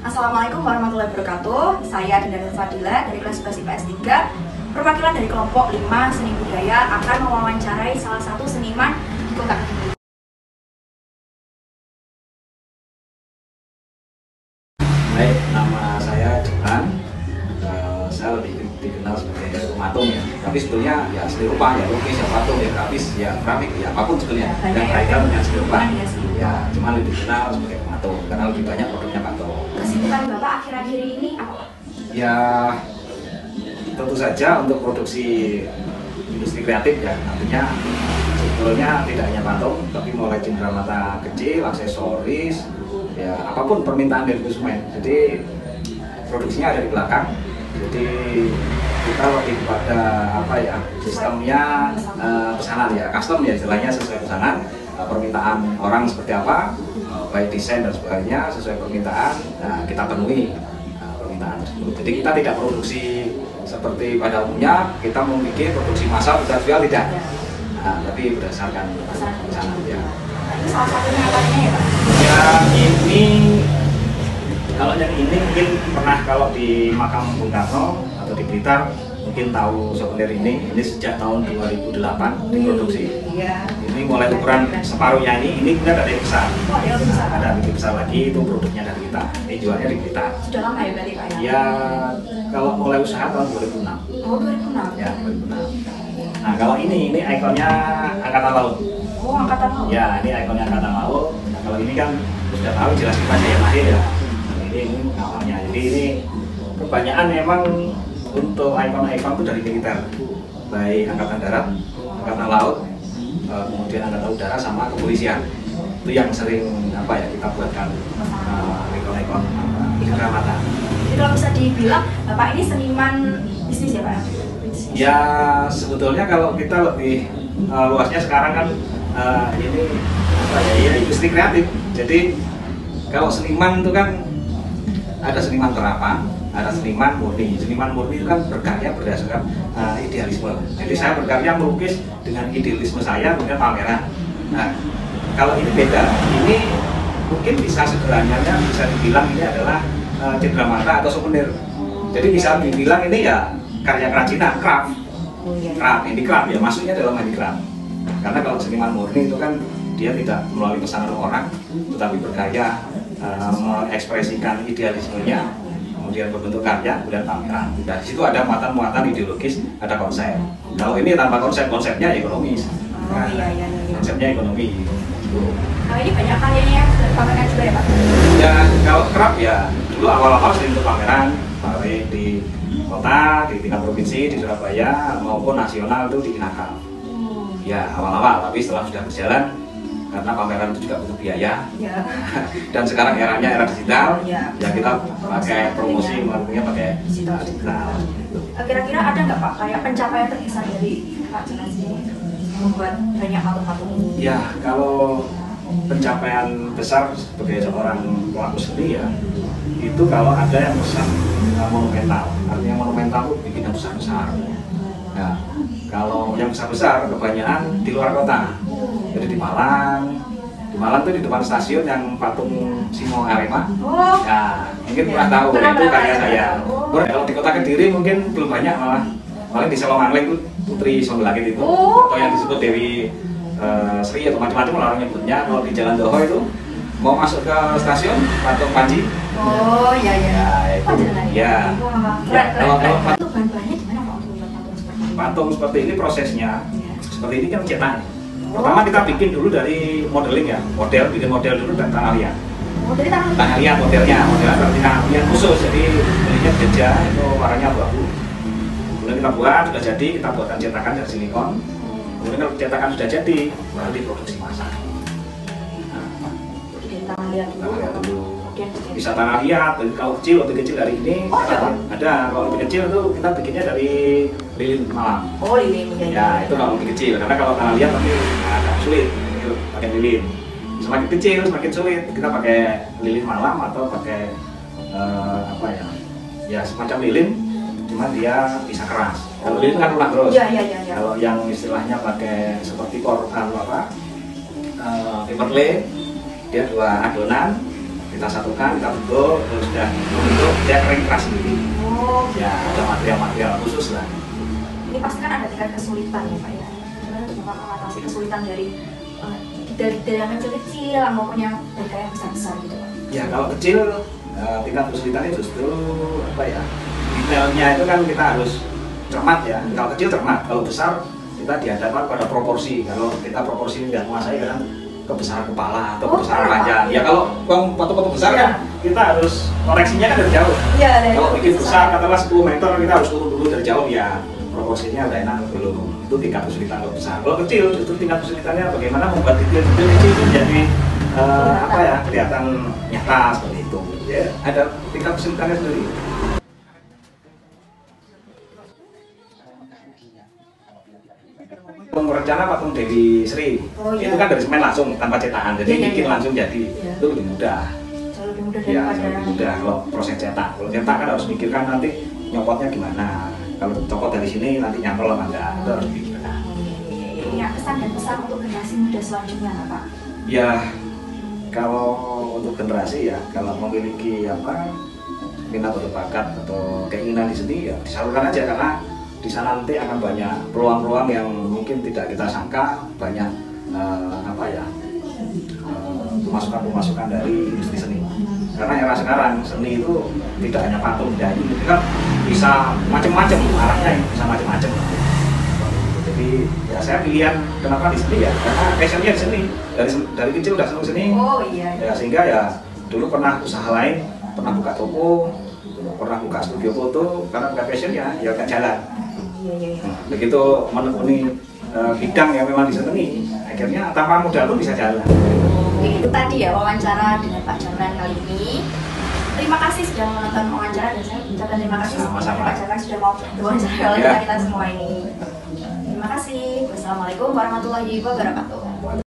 Assalamualaikum warahmatullahi wabarakatuh. Saya Dinda Fadila dari kelas 11 IPS 3. Perwakilan dari kelompok 5 seni budaya akan mewawancarai salah satu seniman di Kota Kediri. Baik, nama saya Johan. Saya lebih dikenal sebagai pematung ya. Tapi sebetulnya ya seni rupa ya, lukis ya, patung ya, grafis ya, grafik ya, apapun sebetulnya. Yang kaitan dengan seni rupa. Ya, cuma lebih dikenal sebagai pematung karena lebih banyak produknya patung. Kesibukan Bapak akhir-akhir ini apa? Ya, tentu saja untuk produksi industri kreatif ya, artinya sebetulnya tidak hanya patung, tapi mulai cenderamata kecil, aksesoris, ya apapun permintaan dari konsumen. Jadi produksinya ada di belakang. Jadi kita lebih pada apa ya, sistemnya pesanan ya, custom ya istilahnya, sesuai pesanan, permintaan orang seperti apa, baik desain dan sebagainya sesuai permintaan, kita penuhi permintaan tersebut. Jadi kita tidak produksi seperti pada umumnya kita memiliki produksi massal industrial tidak, tapi berdasarkan pesanan ya. Ini salah satunya apanya ya Pak? Ya ini, kalau yang ini mungkin pernah kalau di makam Bung Karno atau di Blitar mungkin tahu souvenir ini sejak tahun 2008 diproduksi. Iya. Ini mulai ukuran separuhnya ini kita ada yang besar. Oh, ada yang lebih besar. Ada lebih besar lagi, itu produknya dari kita. Ini jualnya di Blitar. Sudah lama ya berarti Pak ya? Ya kalau mulai usaha tahun 2006. Oh, 2006. Ya 2006. Nah kalau ini ikonnya Angkatan Laut. Oh, Angkatan Laut. Ya ini ikonnya Angkatan Laut. Nah, kalau ini kan sudah tahu jelas kita yang lahir ya. Ini awalnya. Jadi ini kebanyakan memang untuk ikon-ikon itu dari militer, baik Angkatan Darat, Angkatan Laut, kemudian Angkatan Udara sama kepolisian. Itu yang sering apa ya kita buatkan ikon-ikon cenderamata. Jadi kalau bisa dibilang Bapak ini seniman bisnis ya Pak? Ya sebetulnya kalau kita lebih luasnya sekarang kan ini apa ya, industri kreatif. Jadi kalau seniman itu kan ada seniman terapan, ada seniman murni. Seniman murni itu kan berkarya berdasarkan idealisme. Jadi saya berkarya melukis dengan idealisme saya, kemudian pameran. Nah, kalau ini beda. Ini mungkin bisa sederhananya bisa dibilang ini adalah cenderamata atau souvenir. Jadi bisa dibilang ini ya karya kerajinan, craft. Craft, handicraft ya, maksudnya dalam handicraft. Karena kalau seniman murni itu kan dia tidak melalui pesanan orang, tetapi berkarya mengekspresikan idealismenya, kemudian berbentuk karya, kemudian pameran. Dan di situ ada muatan-muatan ideologis, ada konsep. Kalau ini tanpa konsep, konsepnya ekonomis. Oh, iya. Konsepnya ekonomi. Nah, ini banyak karyanya yang sudah dipamerkan juga ya Pak? Ya kalau craft ya dulu awal-awal sering untuk pameran, baik di kota, di tingkat provinsi, di Surabaya maupun nasional itu di Inaka. Ya awal-awal, tapi setelah sudah berjalan, karena pameran itu juga butuh biaya ya. Dan sekarang eranya era digital ya, kita pakai promosi marketingnya pakai digital. Kira-kira ada nggak Pak kayak pencapaian terbesar dari Pak Johan sendiri membuat banyak patung-patung? Ya kalau pencapaian besar sebagai seorang pelaku seni ya itu kalau ada yang besar monumental, artinya monumental itu bikin yang besar-besar. Nah kalau yang besar-besar kebanyakan di luar kota. Jadi di Malang tuh di depan stasiun yang patung Singo Arema. Oh. Ya, mungkin pernah tahu itu karya saya. Kalau di Kota Kediri mungkin belum banyak, malah paling di Selomangling itu Putri Songgolangit itu, atau yang disebut Dewi Sri atau macam-macam orang nyebutnya. Kalau di Jalan Doho itu mau masuk ke stasiun patung Panji. Oh iya. Itu ya. Kalau bahan-bahannya gimana Pak untuk membuat patung seperti ini? Patung seperti ini prosesnya, seperti ini kan cetak. Pertama kita bikin dulu dari modeling ya, bikin model dulu dan tanah liat. Oh, dari tanah liat modelnya tanah liat khusus, jadi belinya gajah itu warnanya abu-abu. Kemudian kita buat, sudah jadi, kita buatkan cetakan dari silikon. Kemudian kalau cetakan sudah jadi, baru diproduksi massal. Bikin tanah liat dulu. Bisa tanah liat, kalau kecil lebih kecil dari ini ada. Kalau lebih kecil itu kita bikinnya dari lilin malam. Oh lilin ya itu kalau lebih kecil, karena kalau tanah liat tapi agak sulit pakai lilin. Semakin kecil semakin sulit, kita pakai lilin malam atau pakai apa ya semacam lilin, cuma dia bisa keras. Kalau lilin kan lunak terus. Kalau yang istilahnya pakai seperti paper clay, dia dua adonan kita satukan, kita bentuk, terus sudah membentuk dia kering keras sendiri. Oh, Ya ada material-material khusus lah. ini pasti kan ada tingkat kesulitan ya Pak ya. Gimana tuh Bapak mengatasi kesulitan dari yang kecil-kecil maupun yang dari yang besar-besar gitu Pak? Ya kalau kecil tingkat kesulitannya justru apa ya, detailnya itu kan kita harus cermat ya. Kalau kecil cermat, kalau besar kita dihadapkan pada proporsi. Kalau kita proporsi tidak menguasai kan kebesaran kepala atau kebesaran wajah. Ya kalau foto-foto besar kan kita harus koreksinya kan dari jauh. Iya, kalau bikin besar katakanlah 10 meter kita harus turun dulu dari jauh ya. Proporsinya udah enak belum. Itu tingkat kesulitan kalau besar. Kalau kecil justru tingkat kesulitannya bagaimana membuat detail-detail kecil itu menjadi apa ya, kelihatan nyata seperti itu. Ya, ada tingkat kesulitannya sendiri. Rencana patung Dewi Sri itu kan dari semen langsung tanpa cetakan, jadi bikin langsung jadi itu lebih mudah. Jauh lebih mudah Ya, daripada lebih mudah kalau proses cetak. Kalau cetak kan harus mikirkan nanti nyopotnya gimana. Kalau copot dari sini nanti nyantol apa enggak, itu harus dipikirkan. Ya, pesan dan pesan untuk generasi muda selanjutnya Pak? Ya, kalau untuk generasi ya, kalau memiliki minat atau bakat atau keinginan di sini ya disalurkan aja, karena di sana nanti akan banyak peluang-peluang yang mungkin tidak kita sangka, banyak pemasukan dari industri seni. Karena era sekarang seni itu tidak hanya patung, dan itu kan bisa macam-macam arahnya, bisa macam-macam. Jadi ya saya pilihan kenapa di seni ya, karena passionnya di seni, dari kecil udah senang seni. Oh iya. Ya sehingga ya dulu pernah usaha lain, pernah buka toko, pernah buka studio foto, karena bukan passionnya ya gak jalan. Nah, begitu menekuni bidang yang memang disenangi, akhirnya tanpa modal pun bisa jalan. Itu tadi ya wawancara dengan Pak Jamran kali ini. Terima kasih sudah menonton wawancara, dan saya ucapkan terima kasih kepada Pak Jamran sudah mau diwawancara oleh kita semua ini. Terima kasih. Wassalamualaikum warahmatullahi wabarakatuh.